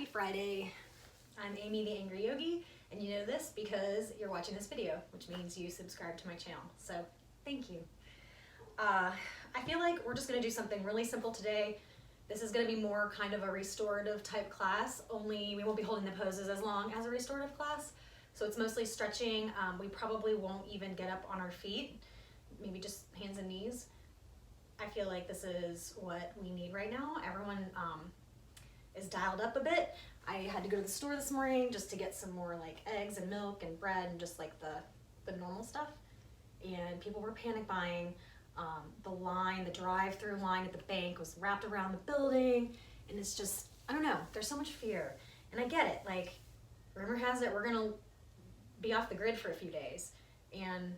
Happy Friday. I'm Amy the Angry Yogi, and you know this because you're watching this video, which means you subscribe to my channel. So thank you. I feel like we're just gonna do something really simple today. This is gonna be more kind of a restorative type class, only we won't be holding the poses as long as a restorative class. So it's mostly stretching. We probably won't even get up on our feet, maybe just hands and knees. I feel like this is what we need right now. Everyone is dialed up a bit. I had to go to the store this morning just to get some more like eggs and milk and bread and just like the normal stuff. And people were panic buying. The drive-through line at the bank was wrapped around the building, and it's just, I don't know, there's so much fear. And I get it, like, rumor has it we're gonna be off the grid for a few days. And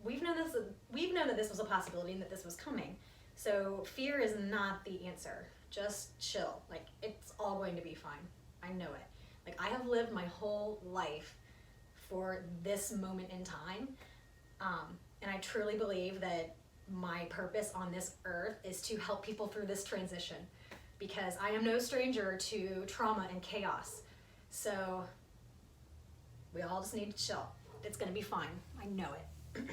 we've known that this was a possibility and that this was coming. So fear is not the answer. Just chill. Like, it's all going to be fine. I know it. Like, I have lived my whole life for this moment in time. And I truly believe that my purpose on this earth is to help people through this transition, because I am no stranger to trauma and chaos. So we all just need to chill. It's gonna be fine. I know it.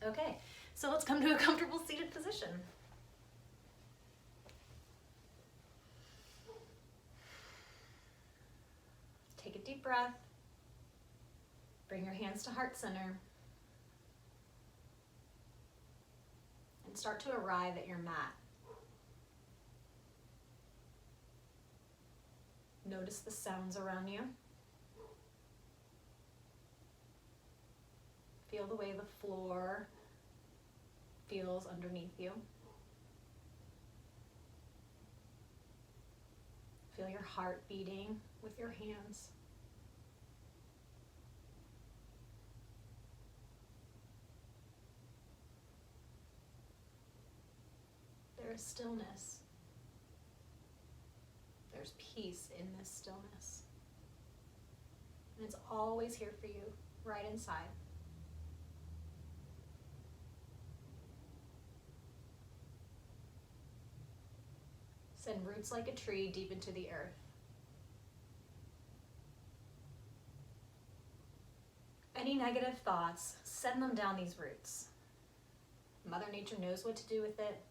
Okay, so let's come to a comfortable seated position. Take a deep breath. Bring your hands to heart center. And start to arrive at your mat. Notice the sounds around you. Feel the way the floor feels underneath you. Feel your heart beating with your hands. There is stillness. There's peace in this stillness. And it's always here for you, right inside. Send roots like a tree deep into the earth. Any negative thoughts, send them down these roots. Mother Nature knows what to do with it.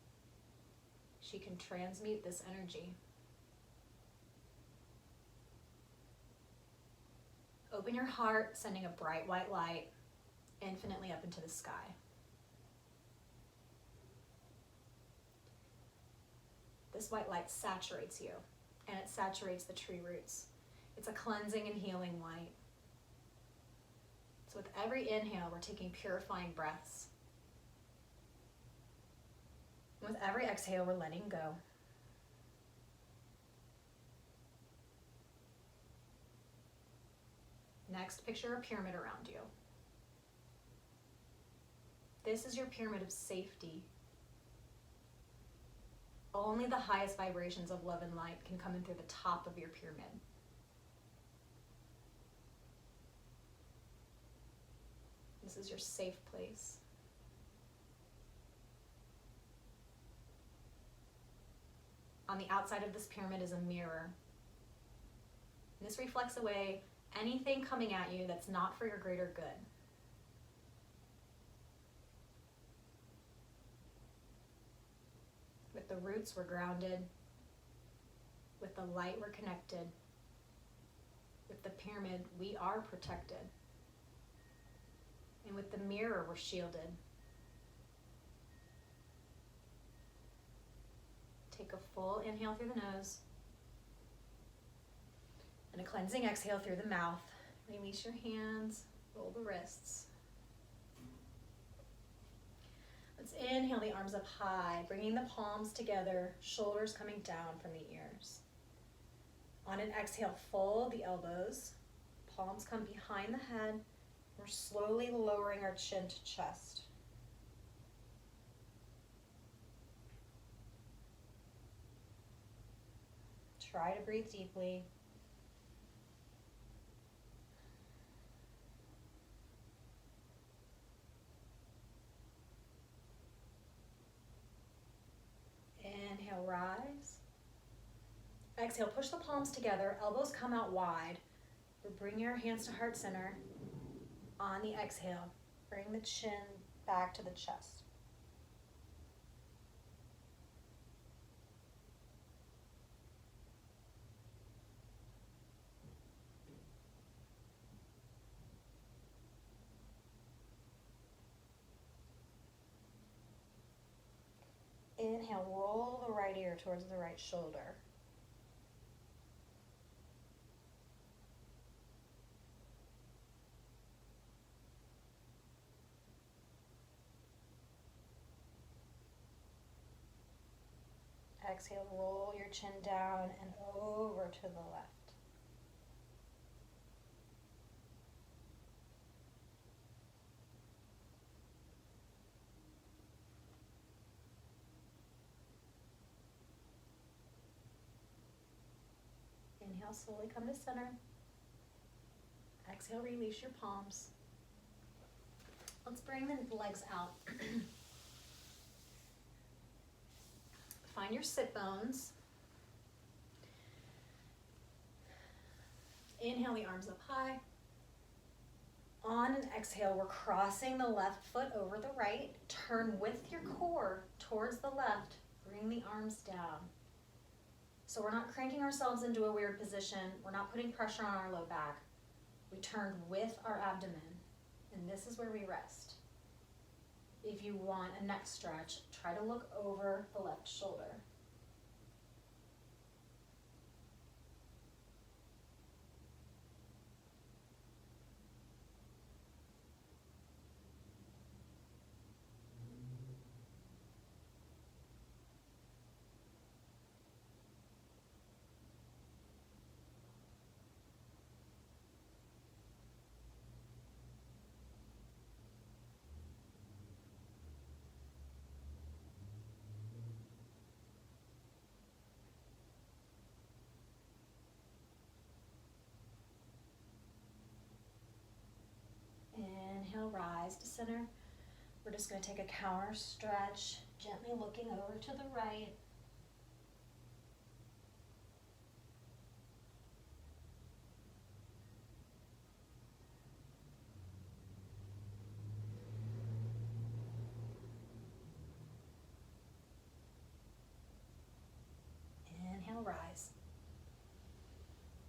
She can transmute this energy. Open your heart, sending a bright white light infinitely up into the sky. This white light saturates you, and it saturates the tree roots. It's a cleansing and healing light. So with every inhale, we're taking purifying breaths. With every exhale, we're letting go. Next, picture a pyramid around you. This is your pyramid of safety. Only the highest vibrations of love and light can come in through the top of your pyramid. This is your safe place. On the outside of this pyramid is a mirror. This reflects away anything coming at you that's not for your greater good. With the roots, we're grounded. With the light, we're connected. With the pyramid, we are protected. And with the mirror, we're shielded. Take a full inhale through the nose and a cleansing exhale through the mouth. Release your hands, roll the wrists. Let's inhale the arms up high, bringing the palms together, shoulders coming down from the ears. On an exhale, fold the elbows, palms come behind the head. We're slowly lowering our chin to chest. Try to breathe deeply. Inhale, rise. Exhale, push the palms together, elbows come out wide. Bring your hands to heart center. On the exhale, bring the chin back to the chest. Inhale, roll the right ear towards the right shoulder. Exhale, roll your chin down and over to the left. Inhale, slowly come to center. Exhale, release your palms. Let's bring the legs out. Find your sit bones. Inhale the arms up high. On an exhale, we're crossing the left foot over the right. Turn with your core towards the left. Bring the arms down. So we're not cranking ourselves into a weird position. We're not putting pressure on our low back. We turn with our abdomen, and this is where we rest. If you want a neck stretch, try to look over the left shoulder. Inhale, rise to center. We're just going to take a counter stretch, gently looking over to the right. Inhale, rise.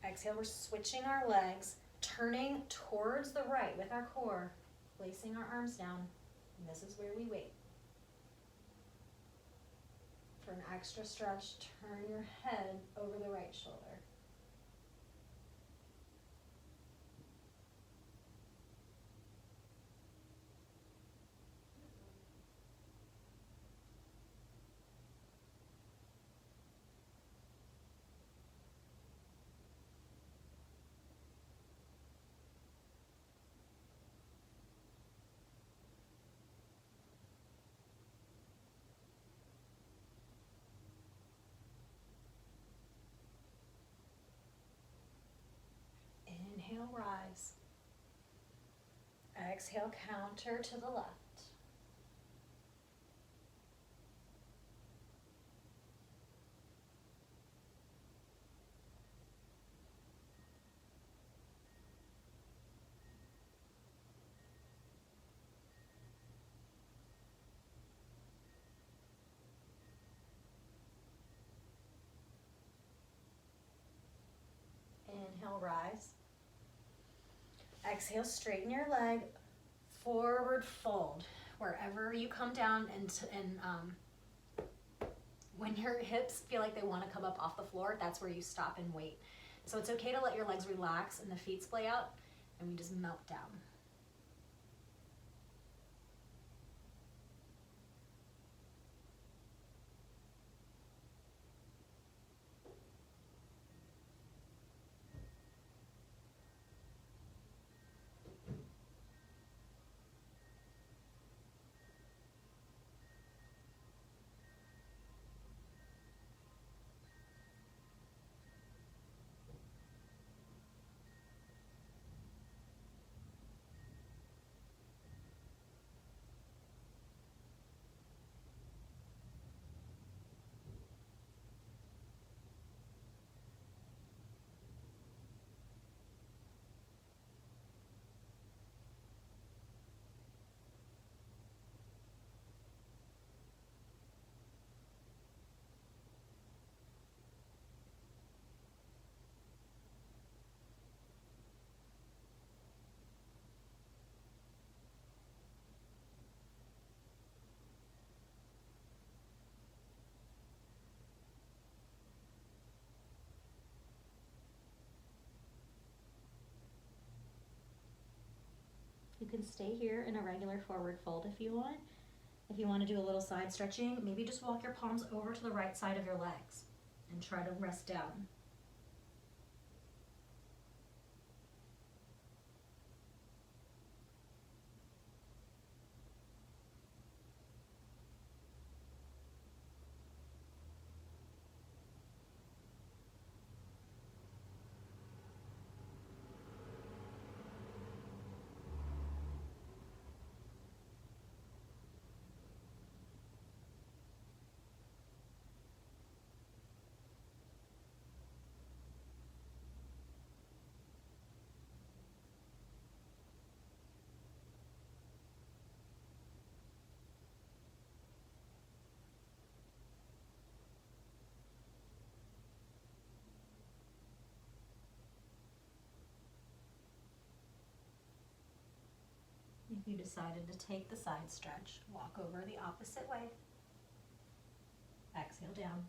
Exhale, we're switching our legs, turning towards the right with our core, placing our arms down, and this is where we wait. For an extra stretch, turn your head over the right shoulder. Inhale, rise. Exhale, counter to the left. Inhale, rise. Exhale, straighten your leg, forward fold. Wherever you come down and when your hips feel like they want to come up off the floor, that's where you stop and wait. So it's okay to let your legs relax and the feet splay out, and we just melt down. can stay here in a regular forward fold if you want. If you want to do a little side stretching, maybe just walk your palms over to the right side of your legs and try to rest down. If you decided to take the side stretch, walk over the opposite way. Exhale down.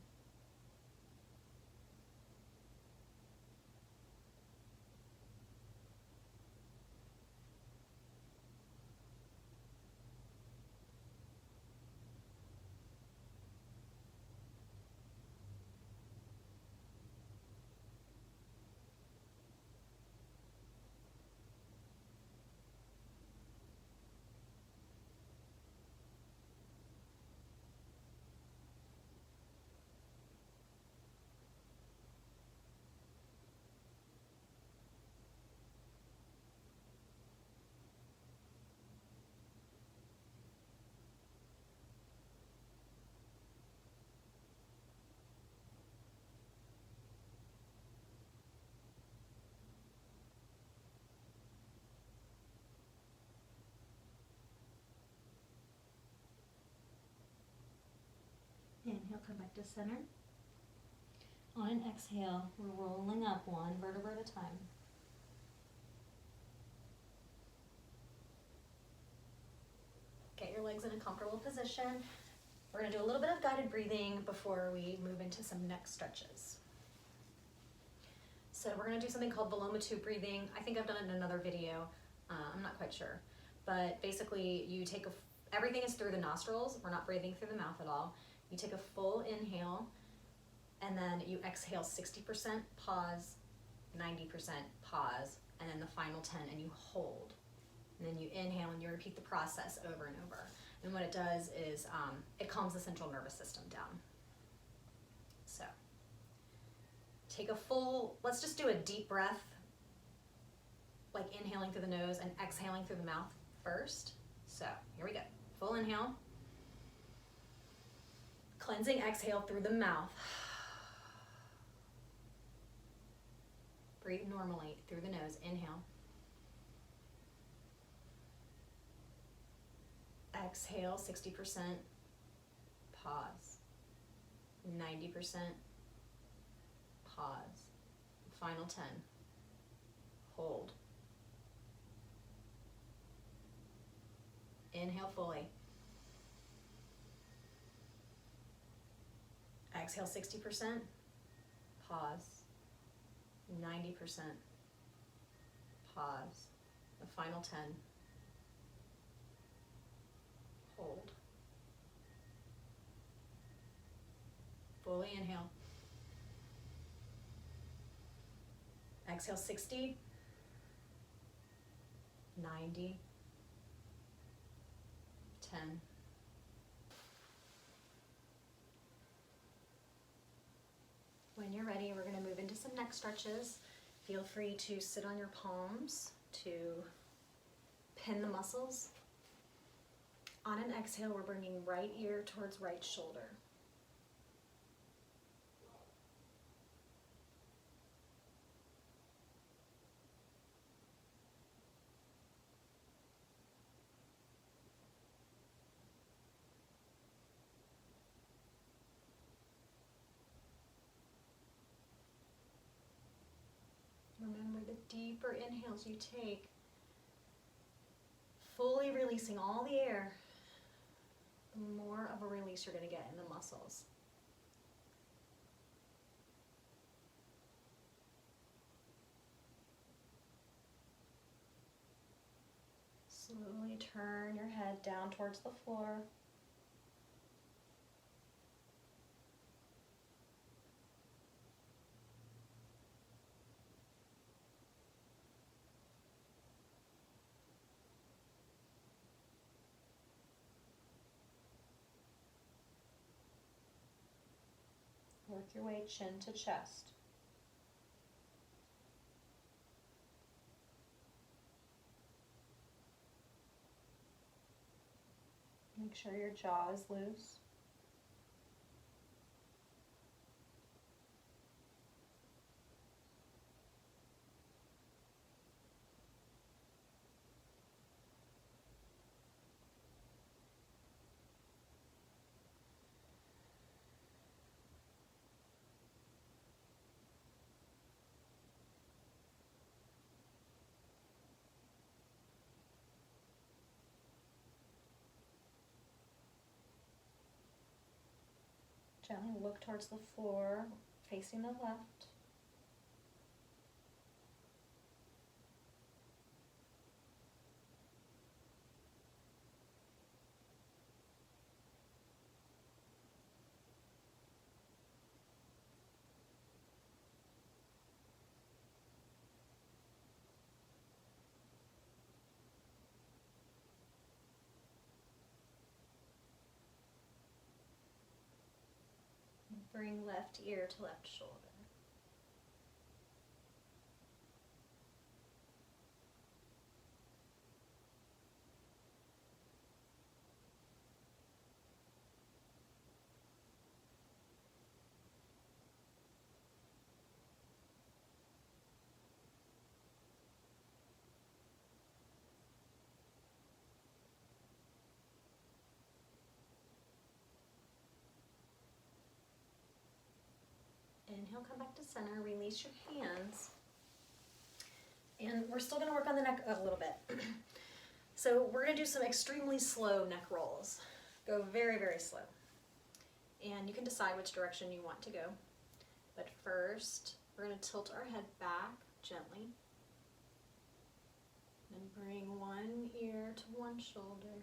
Inhale, come back to center. On an exhale, we're rolling up one vertebra at a time. Get your legs in a comfortable position. We're going to do a little bit of guided breathing before we move into some neck stretches. So we're going to do something called Veloma breathing. I think I've done it in another video. I'm not quite sure. But basically, you take everything is through the nostrils. We're not breathing through the mouth at all. You take a full inhale, and then you exhale 60%, pause, 90%, pause, and then the final 10, and you hold. And then you inhale, and you repeat the process over and over. And what it does is it calms the central nervous system down. So take a full, let's just do a deep breath, like inhaling through the nose and exhaling through the mouth first. So here we go. Full inhale. Cleansing exhale through the mouth. Breathe normally through the nose. Inhale. Exhale 60%. Pause. 90%. Pause. Final 10. Hold. Inhale fully. Exhale 60%, pause, 90%, pause, the final 10, hold. Fully inhale. Exhale 60, 90, 10. When you're ready, we're going to move into some neck stretches. Feel free to sit on your palms to pin the muscles. On an exhale, we're bringing right ear towards right shoulder. Remember, the deeper inhales you take, fully releasing all the air, the more of a release you're going to get in the muscles. Slowly turn your head down towards the floor. Work your way chin to chest. Make sure your jaw is loose. Gently look towards the floor, facing the left. Bring left ear to left shoulder. Inhale, come back to center, release your hands. And we're still gonna work on the neck a little bit. So we're gonna do some extremely slow neck rolls. Go very, very slow. And you can decide which direction you want to go. But first, we're gonna tilt our head back gently. And bring one ear to one shoulder.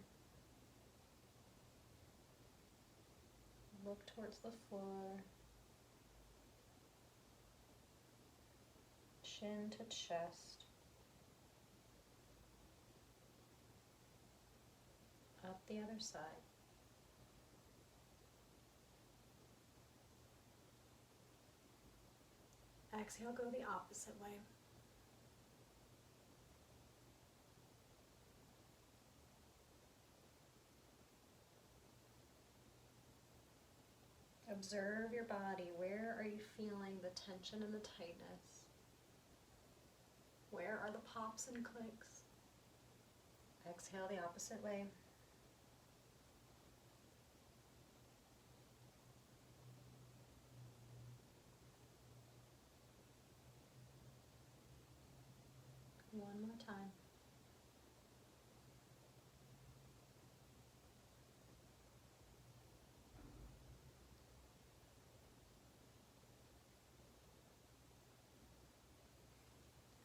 Look towards the floor. Chin to chest. Up the other side. Exhale, go the opposite way. Observe your body. Where are you feeling the tension and the tightness? Where are the pops and clicks? Exhale the opposite way. One more time.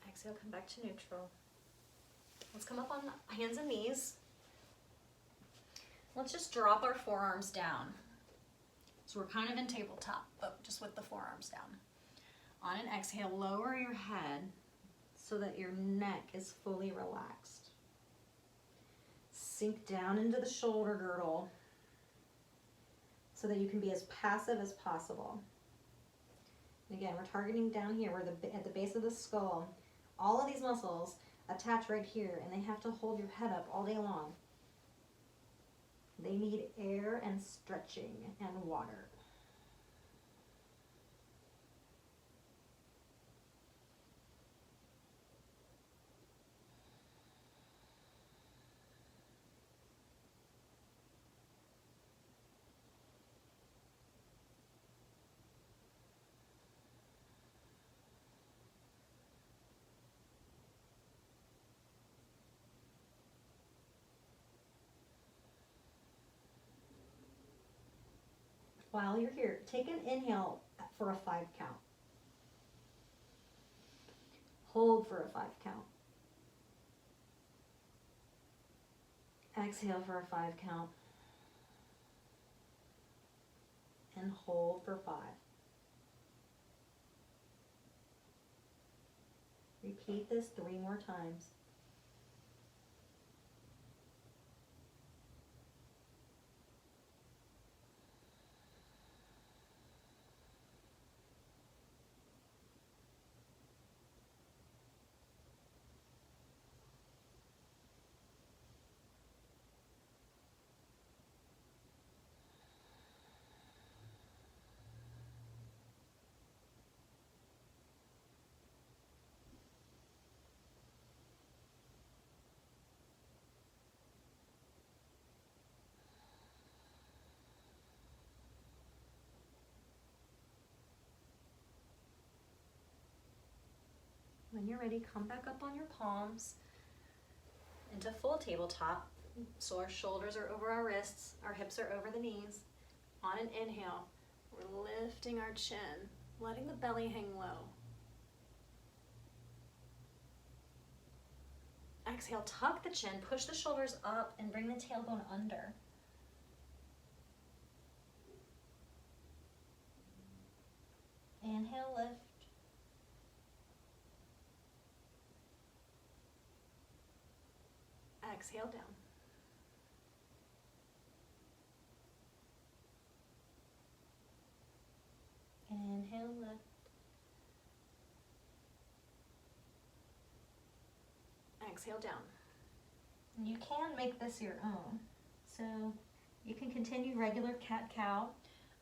Exhale, come back to neutral. Let's come up on hands and knees. Let's just drop our forearms down. So we're kind of in tabletop, but just with the forearms down. On an exhale, lower your head so that your neck is fully relaxed. Sink down into the shoulder girdle so that you can be as passive as possible. And again, we're targeting down here, where at the base of the skull. All of these muscles attach right here, and they have to hold your head up all day long. They need air and stretching and water. While you're here, take an inhale for a 5 count. Hold for a 5 count. Exhale for a 5 count. And hold for 5. Repeat this 3 more times. When you're ready, come back up on your palms into full tabletop. So our shoulders are over our wrists, our hips are over the knees. On an inhale, we're lifting our chin, letting the belly hang low. Exhale, tuck the chin, push the shoulders up, and bring the tailbone under. Inhale, lift. Exhale down. Inhale, lift. Exhale down. You can make this your own. So you can continue regular cat-cow,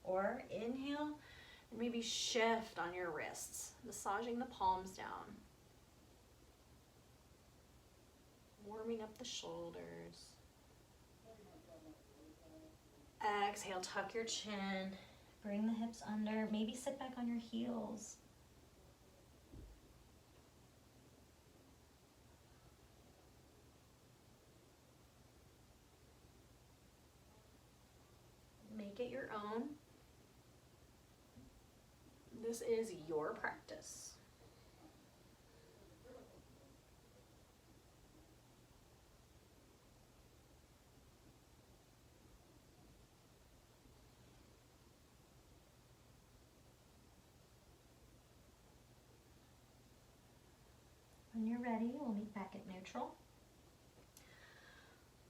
or inhale and maybe shift on your wrists, massaging the palms down. Warming up the shoulders. Exhale, tuck your chin, bring the hips under, maybe sit back on your heels. Make it your own. This is your practice. When you're ready, we'll meet back at neutral.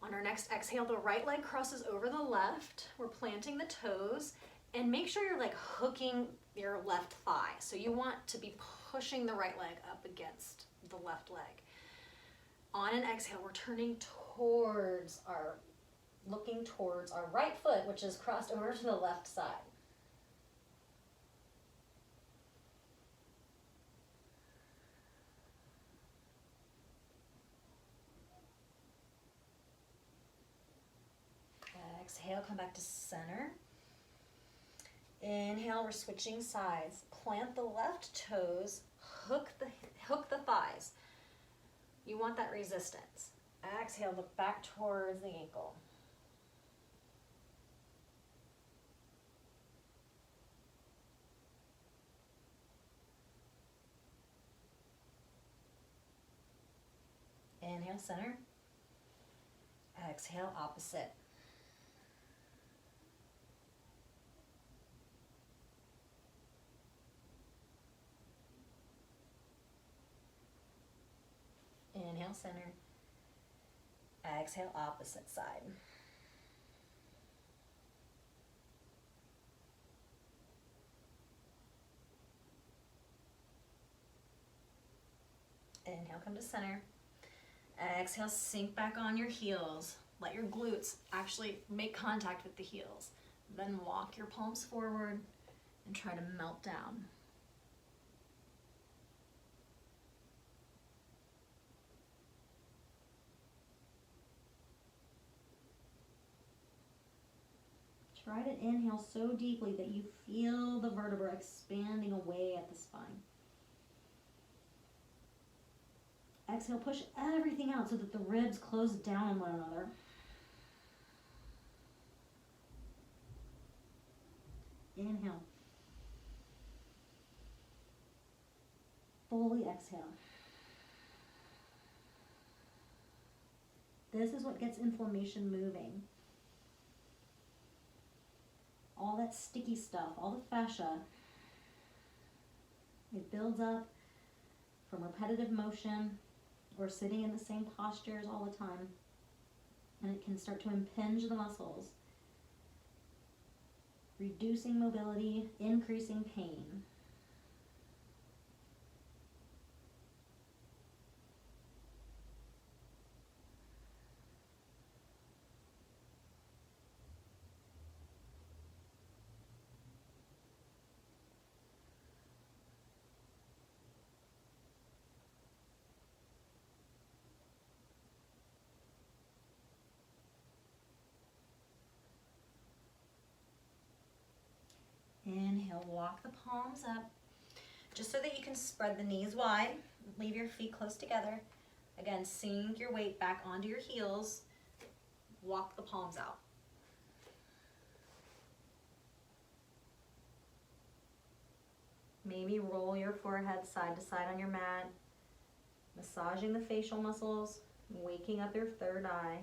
On our next exhale, the right leg crosses over the left. We're planting the toes, and make sure you're like hooking your left thigh. So you want to be pushing the right leg up against the left leg. On an exhale, we're turning towards looking towards our right foot, which is crossed over to the left side. Exhale, come back to center. Inhale, we're switching sides. Plant the left toes, hook the thighs. You want that resistance. Exhale, look back towards the ankle. Inhale, center. Exhale, opposite. Inhale, center. Exhale, opposite side. Inhale, come to center. Exhale, sink back on your heels. Let your glutes actually make contact with the heels. Then walk your palms forward and try to melt down. Try to inhale so deeply that you feel the vertebra expanding away at the spine. Exhale, push everything out so that the ribs close down on one another. Inhale. Fully exhale. This is what gets inflammation moving. All that sticky stuff, all the fascia, it builds up from repetitive motion or sitting in the same postures all the time. And it can start to impinge the muscles, reducing mobility, increasing pain. Inhale, walk the palms up, just so that you can spread the knees wide. Leave your feet close together. Again, sink your weight back onto your heels. Walk the palms out. Maybe roll your forehead side to side on your mat, massaging the facial muscles, waking up your third eye.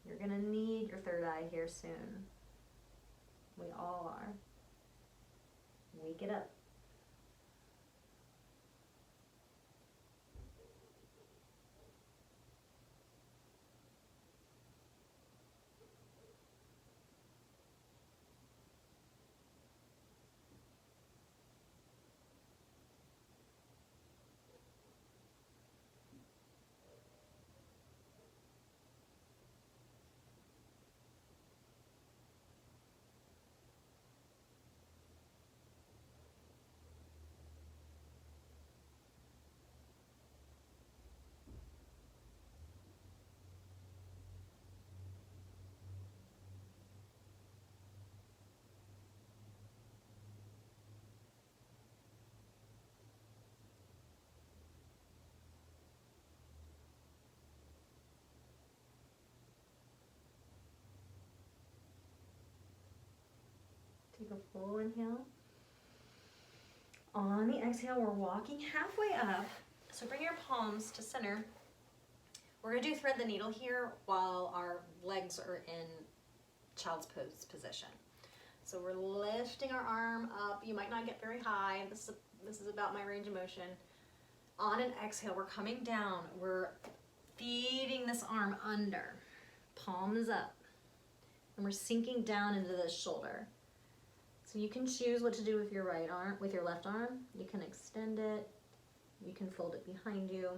You're gonna need your third eye here soon. We all are. Wake it up. Take a full inhale. On the exhale, we're walking halfway up. So bring your palms to center. We're gonna do thread the needle here while our legs are in child's pose position. So we're lifting our arm up. You might not get very high. This is about my range of motion. On an exhale, we're coming down. We're feeding this arm under. Palms up. And we're sinking down into this shoulder. So you can choose what to do with your right arm, with your left arm. You can extend it. You can fold it behind you.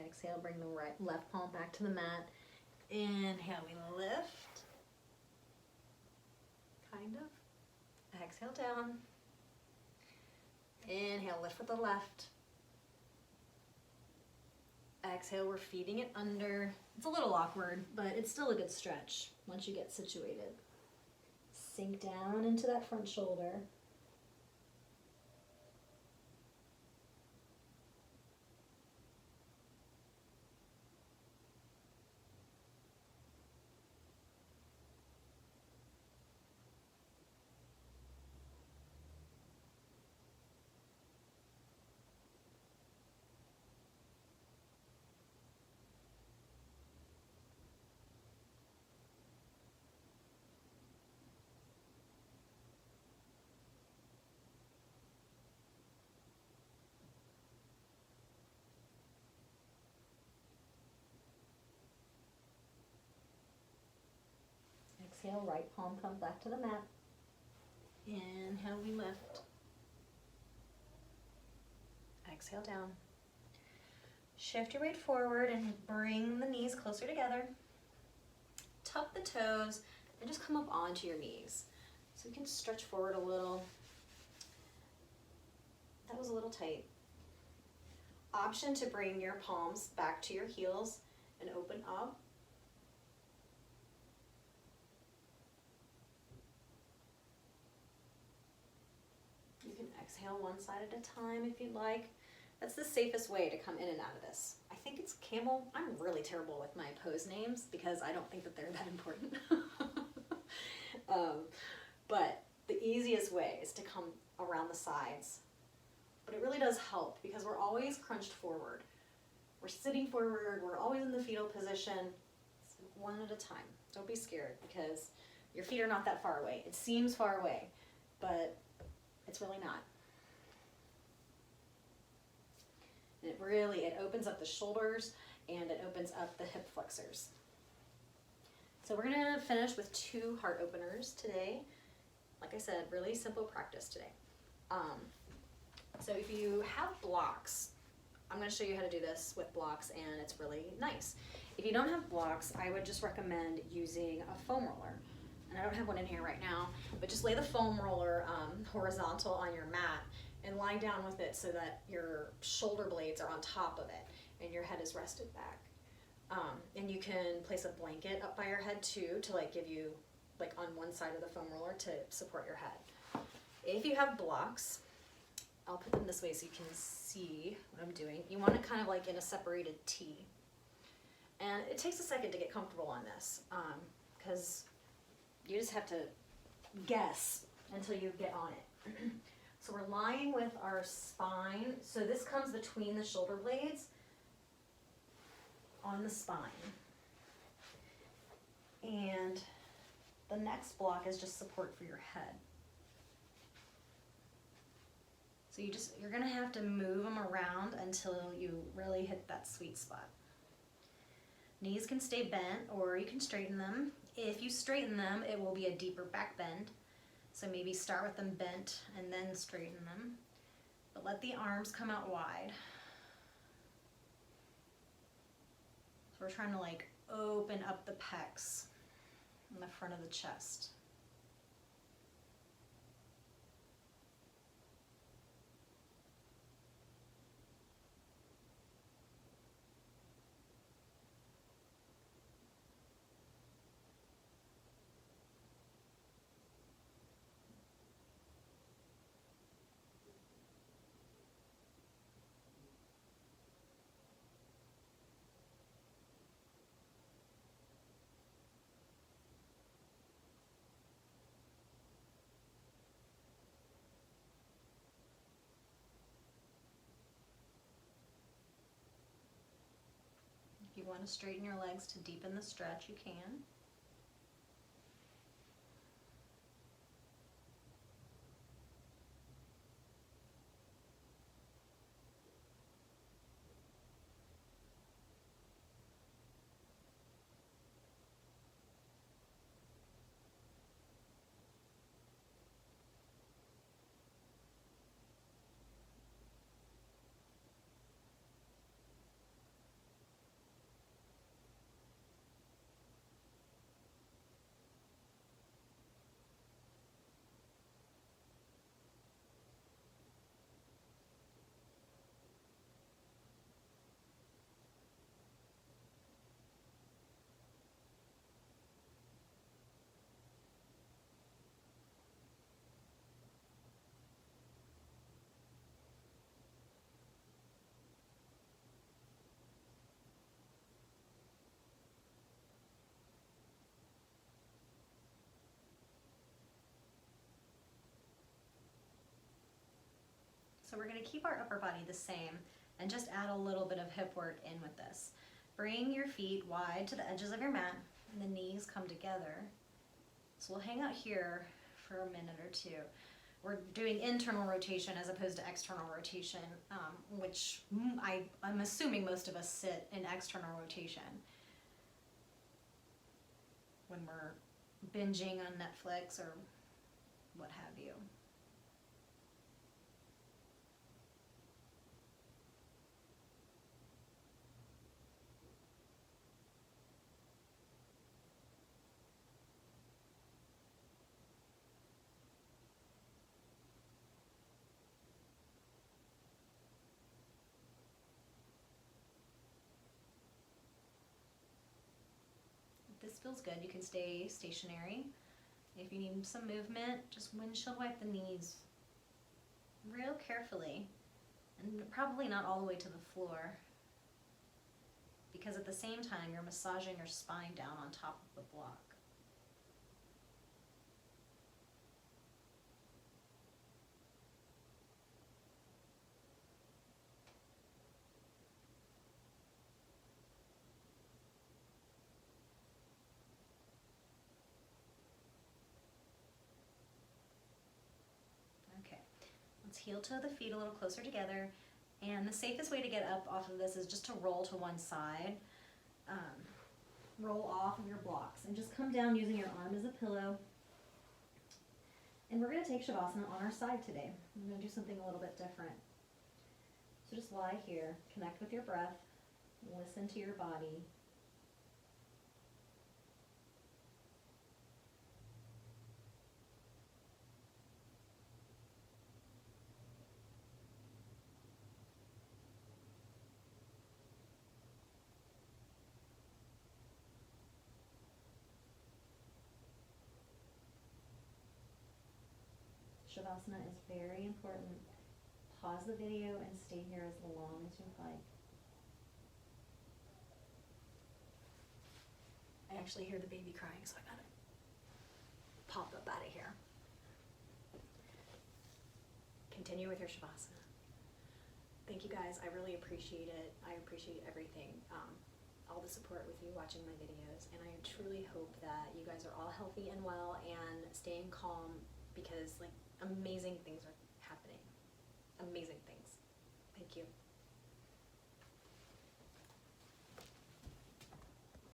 Exhale, bring the left palm back to the mat. Inhale, we lift. Kind of. Exhale down. Inhale, lift with the left. Exhale, we're feeding it under. It's a little awkward, but it's still a good stretch once you get situated. Sink down into that front shoulder. Exhale, right palm comes back to the mat. Inhale, we lift. Exhale down. Shift your weight forward and bring the knees closer together. Tuck the toes and just come up onto your knees. So you can stretch forward a little. That was a little tight. Option to bring your palms back to your heels and open up. You can exhale one side at a time if you'd like. That's the safest way to come in and out of this. I think it's camel. I'm really terrible with my pose names because I don't think that they're that important. But the easiest way is to come around the sides. But it really does help because we're always crunched forward. We're sitting forward, we're always in the fetal position. It's one at a time. Don't be scared because your feet are not that far away. It seems far away, but it's really not. And it opens up the shoulders and it opens up the hip flexors. So we're gonna finish with 2 heart openers today. Like I said, really simple practice today. So if you have blocks, I'm going to show you how to do this with blocks and it's really nice. If you don't have blocks, I would just recommend using a foam roller. And I don't have one in here right now, but just lay the foam roller horizontal on your mat and lie down with it so that your shoulder blades are on top of it and your head is rested back. And you can place a blanket up by your head too to like give you like on one side of the foam roller to support your head. If you have blocks, I'll put them this way so you can see what I'm doing. You want it kind of like in a separated T. And it takes a second to get comfortable on this because you just have to guess until you get on it. So we're lying with our spine. So this comes between the shoulder blades on the spine. And the next block is just support for your head. So you're gonna have to move them around until you really hit that sweet spot. Knees can stay bent or you can straighten them. If you straighten them, it will be a deeper back bend. So maybe start with them bent and then straighten them. But let the arms come out wide. So we're trying to like open up the pecs in the front of the chest. If you want to straighten your legs to deepen the stretch, you can. So we're going to keep our upper body the same and just add a little bit of hip work in with this. Bring your feet wide to the edges of your mat and the knees come together. So we'll hang out here for a minute or two. We're doing internal rotation as opposed to external rotation, which I'm assuming most of us sit in external rotation when we're binging on Netflix or what have you. feels good. You can stay stationary. If you need some movement, just windshield wipe the knees real carefully, and probably not all the way to the floor, because at the same time you're massaging your spine down on top of the block. Okay, let's heel toe the feet a little closer together. And the safest way to get up off of this is just to roll to one side. Roll off of your blocks and just come down using your arm as a pillow. And we're going to take Shavasana on our side today. I'm going to do something a little bit different. So just lie here, connect with your breath, listen to your body. Shavasana is very important. Pause the video and stay here as long as you'd like. I actually hear the baby crying, so I gotta pop up out of here. Continue with your Shavasana. Thank you guys, I really appreciate it. I appreciate everything, all the support with you watching my videos, and I truly hope that you guys are all healthy and well and staying calm, because like amazing things are happening. Amazing things. Thank you.